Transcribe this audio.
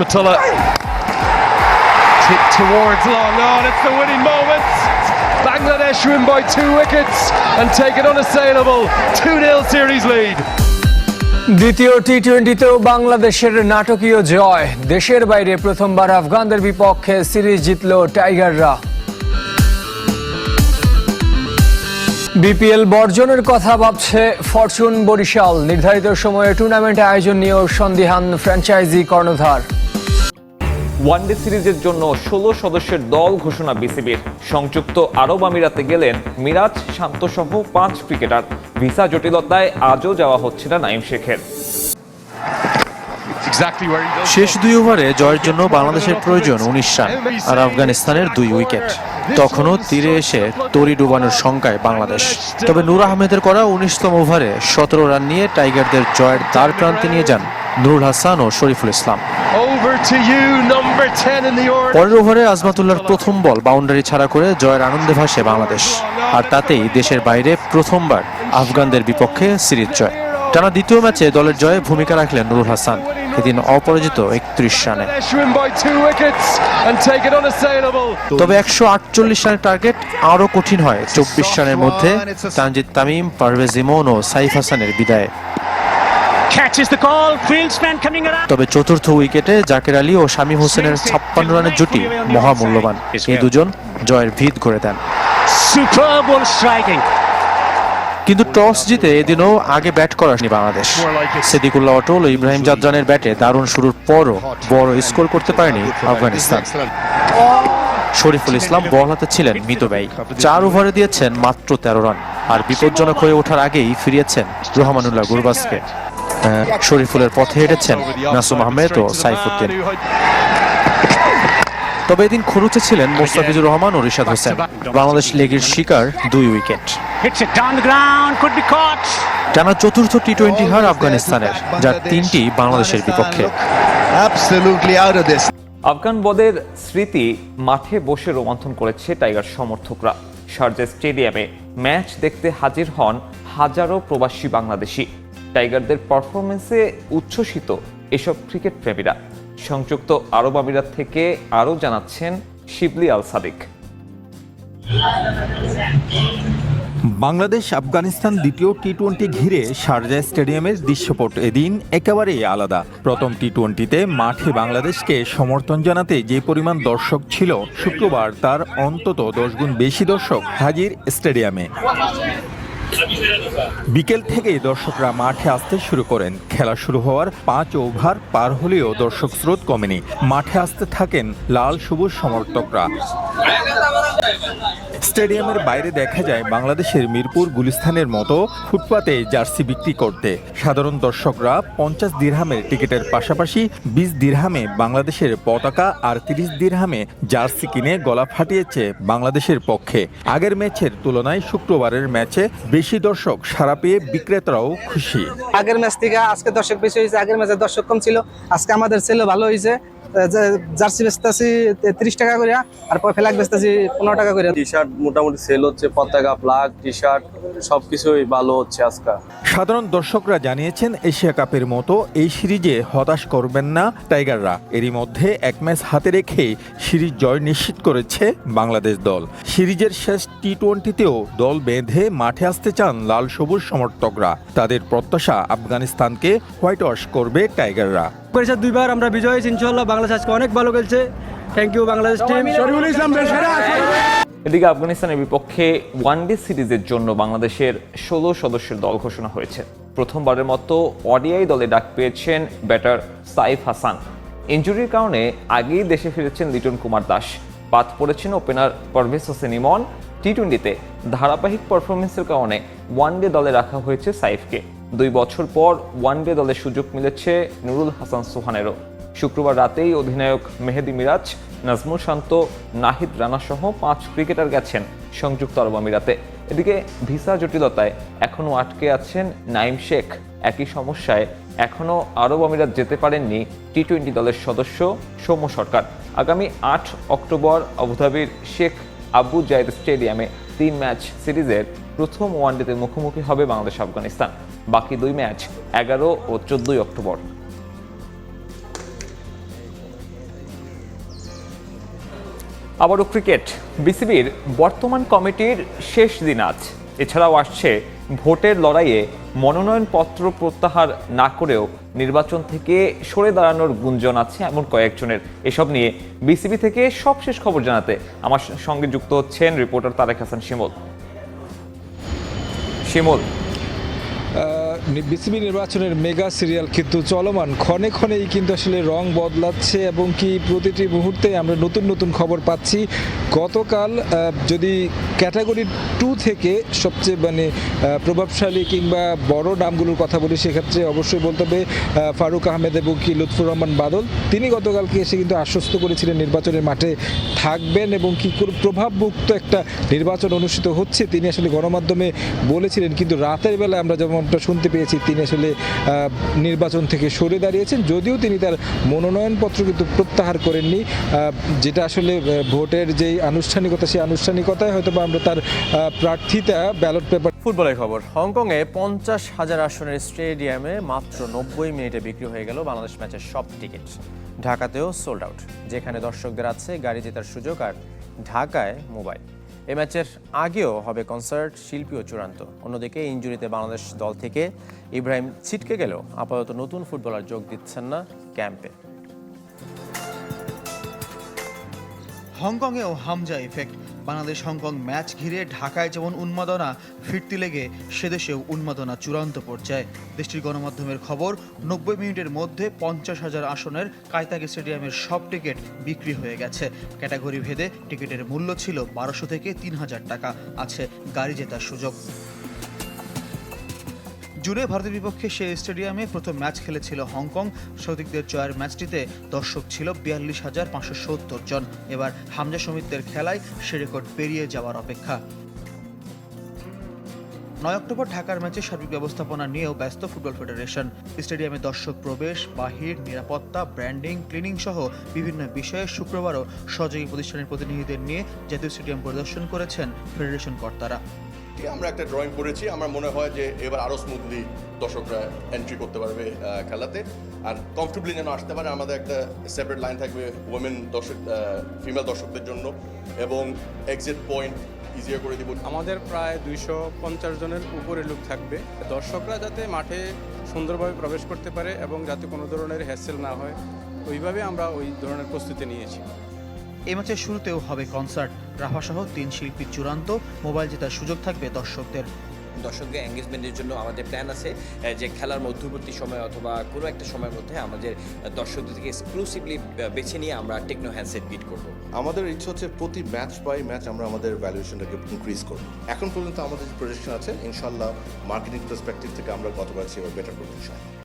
Rahmatullah tipped towards long on. It's the winning moment. Bangladesh win by 2 wickets and take an unassailable 2-0 series lead. দ্বিতীয় টি-20তেও বাংলাদেশের নাটকীয় জয়। দেশের বাইরে প্রথমবার আফগানদের বিপক্ষে সিরিজ জিতল টাইগাররা। বিপিএল বর্জনের কথা ভাবছে ফরচুন বরিশাল। নির্ধারিত সময়ে টুর্নামেন্ট আয়োজন নিয়েও সন্দিহান ফ্র্যাঞ্চাইজি কর্ণধার। ওয়ানডে সিরিজের জন্য 16 সদস্যের দল ঘোষণা বিসিবির। সংযুক্ত আরব আমিরাতে গেলেন মিরাজ, শান্ত সহ 5 ক্রিকেটার। ভিসা জটিলতায় আজও যাওয়া হচ্ছে না নাইম শেখের। শেষ 2 ওভারে জয়ের জন্য বাংলাদেশের প্রয়োজন 19 রান আর আফগানিস্তানের 2 উইকেট। তখনও তীরে এসে তরি ডুবানোর শঙ্কায় বাংলাদেশ। তবে নূর আহমেদের করা 19তম ওভারে 17 রান নিয়ে টাইগারদের জয়ের দ্বার প্রান্তে নিয়ে যান নুরুল হাসান ও শরীফুল ইসলাম। পরের ওভারে আজমাতুল্লাহর প্রথম বল বাউন্ডারি ছাড়া করে জয়ের আনন্দে ভাসে বাংলাদেশ। আর তাতেই দেশের বাইরে প্রথমবার আফগানদের বিপক্ষে সিরিজ জয়। টানা দ্বিতীয় ম্যাচে দলের জয়ে ভূমিকা রাখলেন নুরুল হাসান, এদিন অপরাজিত 31 রানে। তবে 148 রানের টার্গেট আরও কঠিন হয় 24 রানের মধ্যে তানজিদ তামিম, পারভেজ ইমন ও সাইফ হাসানের বিদায়ে। তবে চতুর্থ উইকেটে জাকের আলী ও শামীম হোসেনের 56 রানের জুটি মহামূল্যবান। এই দুজন জয়ের ভিত গড়ে দেন। কিন্তু টস জিতে এদিনও আগে ব্যাট করেনি বাংলাদেশ। সিদ্দিকুল্লাহ অটল ও ইব্রাহিম জাদরানের ব্যাটে দারুণ শুরুর পরও বড় স্কোর করতে পারেনি আফগানিস্তান। শরীফুল ইসলাম বল হাতে ছিলেন মিতব্যয়ী। 4 ওভারে দিয়েছেন মাত্র 13 রান আর বিপজ্জনক হয়ে ওঠার আগেই ফিরিয়েছেন রহমানুল্লাহ গুরবাজকে। শরীফুলের পথে হেঁটেছেন নাসুম আহমেদ ও সাইফুদ্দিন। তবে এদিন খরুচে ছিলেন মোস্তাফিজুর রহমান ও রিশাদ হোসেন। বাংলাদেশ লেগের শিকার 2 উইকেট। টানা চতুর্থ টি-20 হার আফগানিস্তানের, যার 3টি বাংলাদেশের বিপক্ষে। আফগান বদের স্মৃতি মাঠে বসে রোমন্থন করেছে টাইগার সমর্থকরা। শারজাহ স্টেডিয়ামে ম্যাচ দেখতে হাজির হন হাজারো প্রবাসী বাংলাদেশি। টাইগারদের পারফরমেন্সে উচ্ছ্বসিত এসব ক্রিকেট প্রেমীরা। সংযুক্ত আরব আমিরাত থেকে আরও জানাচ্ছেন শিবলি আল সাদিক। বাংলাদেশ আফগানিস্তান দ্বিতীয় টি-20 ঘিরে শারজাহ স্টেডিয়ামের দৃশ্যপট এদিন একেবারেই আলাদা। প্রথম টি-20তে মাঠে বাংলাদেশকে সমর্থন জানাতে যে পরিমাণ দর্শক ছিল, শুক্রবার তার অন্তত 10 গুণ বেশি দর্শক হাজির স্টেডিয়ামে। বিকেল থেকেই দর্শকরা মাঠে আসতে শুরু করেন। খেলা শুরু হওয়ার 5 ওভার পার হলেও দর্শক স্রোত কমেনি। মাঠে আসতে থাকেন লাল সবুজ সমর্থকরা। স্টেডিয়ামের বাইরে দেখা যায় বাংলাদেশের মিরপুর গুলিস্তানের মতো ফুটপাতে জার্সি বিক্রি করতে। সাধারণ দর্শকরা 50 দিরহামের টিকিটের পাশাপাশি 20 দিরহামে বাংলাদেশের পতাকা আর 30 দিরহামে জার্সি কিনে গলা ফাটিয়েছে বাংলাদেশের পক্ষে। আগের ম্যাচের তুলনায় শুক্রবারের ম্যাচে বেশি দর্শক সাড়া পেয়ে বিক্রেতারাও খুশি। আগের ম্যাচ থেকে আজকে দর্শক বেশি হয়েছে। আগের ম্যাচে দর্শক কম ছিল, আজকে আমাদের সেলও ভালো হয়েছে। জার্সি বেচতেছি 30 টাকা করে আর ফ্ল্যাগ বেচতেছি 15 টাকা করে। টি শার্ট মোটামুটি সেল হচ্ছে, পতাকা, ফ্ল্যাগ, টি শার্ট সবকিছুই ভালো হচ্ছে আজকে। সাধারণ দর্শকরা জানিয়েছেন এশিয়া কাপের মতো এই সিরিজে হতাশ করবেন না টাইগাররা। এরই মধ্যে 1 ম্যাচ হাতে রেখে সিরিজ জয় নিশ্চিত করেছে বাংলাদেশ দল। সিরিজের শেষ টি-20তেও দল বেঁধে মাঠে আসতে চান লাল সবুজ সমর্থকরা। তাদের প্রত্যাশা আফগানিস্তানকে হোয়াইট ওয়াশ করবে টাইগাররা। 2বার আমরা বিজয় হয়েছি ইনশাআল্লাহ। বাংলাদেশ আজকে অনেক ভালো খেলছে। Thank you Bangladesh team. এদিকে আফগানিস্তানের বিপক্ষে ওয়ানডে সিরিজের জন্য বাংলাদেশের 16 সদস্যের দল ঘোষণা হয়েছে। প্রথমবারের মতো ওডিআই দলে ডাক পেয়েছেন ব্যাটার সাইফ হাসান। ইনজুরির কারণে আগেই দেশে ফিরেছেন লিটন কুমার দাস। বাদ পড়েছেন ওপেনার পারভেজ হোসেন ইমন। টি-20তে ধারাবাহিক পারফরমেন্সের কারণে ওয়ানডে দলে রাখা হয়েছে সাইফকে। 2 বছর পর ওয়ানডে দলের সুযোগ মিলেছে নুরুল হাসান সোহানেরও। শুক্রবার রাতেই অধিনায়ক মেহেদী মিরাজ, নাজমুল শান্ত, নাহিদ রানা সহ 5 ক্রিকেটার গেছেন সংযুক্ত আরব আমিরাতে। এদিকে ভিসা জটিলতায় এখনও আটকে আছেন নাইম শেখ। একই সমস্যায় এখনও আরব আমিরাত যেতে পারেননি টি-20 দলের সদস্য সৌম্য সরকার। আগামী 8 অক্টোবর আবুধাবির শেখ আবু জায়েদ স্টেডিয়ামে 3 ম্যাচ সিরিজের প্রথম ওয়ানডেতে মুখোমুখি হবে বাংলাদেশ আফগানিস্তান। বাকি 2 ম্যাচ 11 ও 14 অক্টোবর। আবারও ক্রিকেট, বিসিবির বর্তমান কমিটির শেষ দিন আজ। এছাড়াও আসছে ভোটের লড়াইয়ে মনোনয়নপত্র প্রত্যাহার না করেও নির্বাচন থেকে সরে দাঁড়ানোর গুঞ্জন আছে এমন কয়েকজনের। এসব নিয়ে বিসিবি থেকে সবশেষ খবর জানাতে আমার সঙ্গে যুক্ত হচ্ছেন রিপোর্টার তারেক হাসান শিমুল। শিমুল, বিসিবি নির্বাচনের মেগা সিরিয়াল কিন্তু চলমান, ক্ষণে ক্ষণেই কিন্তু আসলে রং বদলাচ্ছে এবং কি প্রতিটি মুহূর্তে আমরা নতুন নতুন খবর পাচ্ছি। গতকাল যদি ক্যাটাগরি 2 থেকে সবচেয়ে প্রভাবশালী কিংবা বড় নামগুলোর কথা বলি, সেক্ষেত্রে অবশ্যই বলতে হবে ফারুক আহমেদ এবং কি লুৎফুর রহমান বাদল। তিনি গতকালকে এসে কিন্তু আশ্বস্ত করেছিলেন নির্বাচনের মাঠে থাকবেন এবং কি প্রভাবমুক্ত একটা নির্বাচন অনুষ্ঠিত হচ্ছে তিনি আসলে গণমাধ্যমে বলেছিলেন। কিন্তু রাতের বেলা আমরা যেমনটা শুনতে পেয়েছি তিনি আসলে নির্বাচন থেকে সরে দাঁড়িয়েছেন, যদিও তিনি তার মনোনয়নপত্র কিন্তু প্রত্যাহার করেননি। যেটা আসলে ভোটের যেই আনুষ্ঠানিকতা, সেই আনুষ্ঠানিকতায় হয়তো আমরা তার প্রার্থিতা ব্যালট পেপার। ফুটবলের খবর, হংকংয়ে 50,000 আসনের স্টেডিয়ামে মাত্র 90 মিনিটে বিক্রি হয়ে গেল বাংলাদেশ ম্যাচের সব টিকিট। ঢাকাতেও সোল্ড আউট, যেখানে দর্শকদের আছে গাড়ি জেতার সুযোগ আর ঢাকায় মোবাইল। এই ম্যাচের আগেও হবে কনসার্ট, শিল্পীও চূড়ান্ত। অন্যদিকে ইনজুরিতে বাংলাদেশ দল থেকে ইব্রাহিম ছিটকে গেলেও আপাতত নতুন ফুটবলার যোগ দিচ্ছেন না ক্যাম্পে। হংকংয়েও Hamza effect. Bangladesh Hong Kong match ঘিরে ঢাকায় যেমন উন্মাদনা, ফিরতি লেগে সেদেশেও উন্মাদনা চূড়ান্ত পর্যায়ে। দেশটির গণমাধ্যমের খবর, 90 মিনিটের মধ্যে 50,000 আসনের কায়তাগি স্টেডিয়ামের সব টিকিট বিক্রি হয়ে গেছে। ক্যাটাগরি ভেদে টিকিটের মূল্য ছিল 1200 থেকে 3000 টাকা। আছে গাড়ি জেতার সুযোগ। জুনে ভারতের বিপক্ষে সেই স্টেডিয়ামে প্রথম ম্যাচ খেলেছিল হংকং। সৌদিকদের জয়ের ম্যাচটিতে দর্শক ছিল 42,570 জন। এবার হামজা সমিতদের খেলায় সে রেকর্ড পেরিয়ে যাওয়ার অপেক্ষা। 9 অক্টোবর ঢাকার ম্যাচে সার্বিক ব্যবস্থাপনা নিয়েও ব্যস্ত ফুটবল ফেডারেশন। স্টেডিয়ামে দর্শক প্রবেশ, বাহির, নিরাপত্তা, ব্র্যান্ডিং, ক্লিনিং সহ বিভিন্ন বিষয়ে শুক্রবারও সহযোগী প্রতিষ্ঠানের প্রতিনিধিদের নিয়ে জাতীয় স্টেডিয়াম পরিদর্শন করেছেন ফেডারেশন কর্তারা। আমরা একটা ড্রয়িং করেছি, আমার মনে হয় যে এবার আরও স্মুথলি দর্শকরা এন্ট্রি করতে পারবে খেলাতে, আর কমফর্টেবলি যেন আসতে পারে। আমাদের একটা সেপারেট লাইন থাকবে ওমেন দর্শক, ফিমেল দর্শকদের জন্য, এবং এক্সিট পয়েন্ট ইজিয়ার করে দিব। আমাদের প্রায় 250 জনের উপরে লোক থাকবে। দর্শকরা যাতে মাঠে সুন্দরভাবে প্রবেশ করতে পারে এবং যাতে কোনো ধরনের হ্যাসেল না হয়, ওইভাবে আমরা ওই ধরনের প্রস্তুতি নিয়েছি। এই ম্যাচের শুরুতেও হবে কনসার্ট। রাফা সহ 3 শিল্পীর চূড়ান্ত। মোবাইল জেতার সুযোগ থাকবে দর্শকদের। দর্শকদের এঙ্গেজমেন্টের জন্য আমাদের প্ল্যান আছে যে খেলার মধ্যবর্তী সময় অথবা কোনো একটা সময়ের মধ্যে আমাদের দর্শকদের থেকে এক্সক্লুসিভলি বেছে নিয়ে আমরা টেকনো হ্যান্ডসেট বিট করব। আমাদের ইচ্ছা হচ্ছে প্রতি ম্যাচ বাই ম্যাচ আমরা আমাদের ভ্যালুয়েশনটাকে ইনক্রিজ করব। এখন পর্যন্ত আমাদের যে প্রজেকশন আছে, ইনশাল্লাহ মার্কেটিং পার্সপেক্টিভ থেকে আমরা গতবার চেয়ে বেটার করব ইনশাল্লাহ।